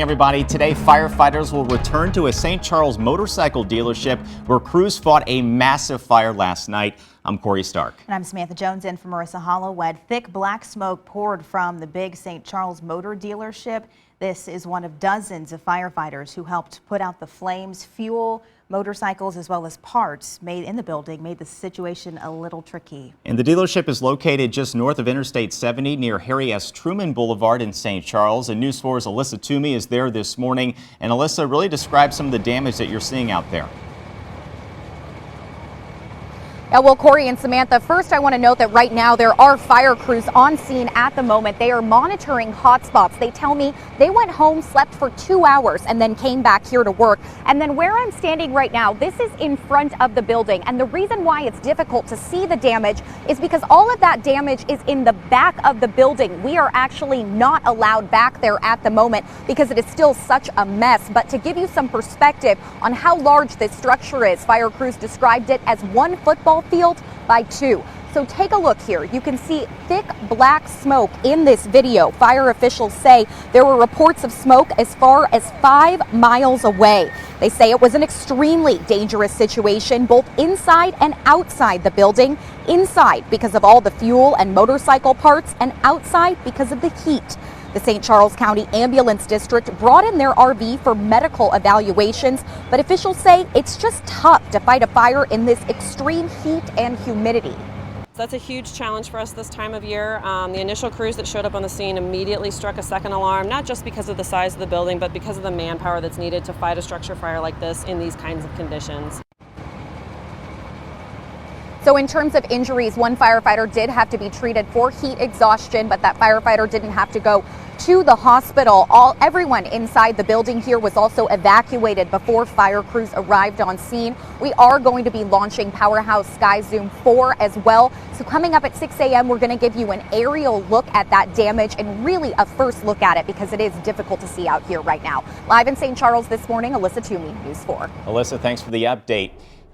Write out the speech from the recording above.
Everybody, today firefighters will return to a St. Charles motorcycle dealership where crews fought a massive fire last night. I'm Corey Stark. And I'm Samantha Jones in for Marissa Hollowed. Thick black smoke poured from the big St. Charles motor dealership. This is one of dozens of firefighters who helped put out the flames. Fuel, motorcycles, as well as parts made in the building made the situation a little tricky. And the dealership is located just north of Interstate 70 near Harry S. Truman Boulevard in St. Charles. And News 4's ALYSSA TOOMEY is there this morning. And ALYSSA, really describe some of the damage that you're seeing out there. Yeah, well, Corey and Samantha, first I want to note that right now there are fire crews on scene at the moment. They are monitoring hotspots. They tell me they went home, slept for 2 hours, and then came back here to work. And then where I'm standing right now, this is in front of the building. And the reason why it's difficult to see the damage is because all of that damage is in the back of the building. We are actually not allowed back there at the moment because it is still such a mess. But to give you some perspective on how large this structure is, fire crews described it as 1 football field by 2. So take a look here. You can see thick black smoke in this video. Fire officials say there were reports of smoke as far as 5 miles away. They say it was an extremely dangerous situation, both inside and outside the building. Inside because of all the fuel and motorcycle parts, and outside because of the heat. The St. Charles County Ambulance District brought in their RV for medical evaluations, but officials say it's just tough to fight a fire in this extreme heat and humidity. That's a huge challenge for us this time of year. The initial crews that showed up on the scene immediately struck a second alarm, not just because of the size of the building, but because of the manpower that's needed to fight a structure fire like this in these kinds of conditions. So in terms of injuries, one firefighter did have to be treated for heat exhaustion, but that firefighter didn't have to go to the hospital. Everyone inside the building here was also evacuated before fire crews arrived on scene. We are going to be launching Powerhouse Sky Zoom 4 as well. So coming up at 6 a.m., we're going to give you an aerial look at that damage and really a first look at it because it is difficult to see out here right now. Live in St. Charles this morning, ALYSSA TOOMEY, News 4. ALYSSA, thanks for the update.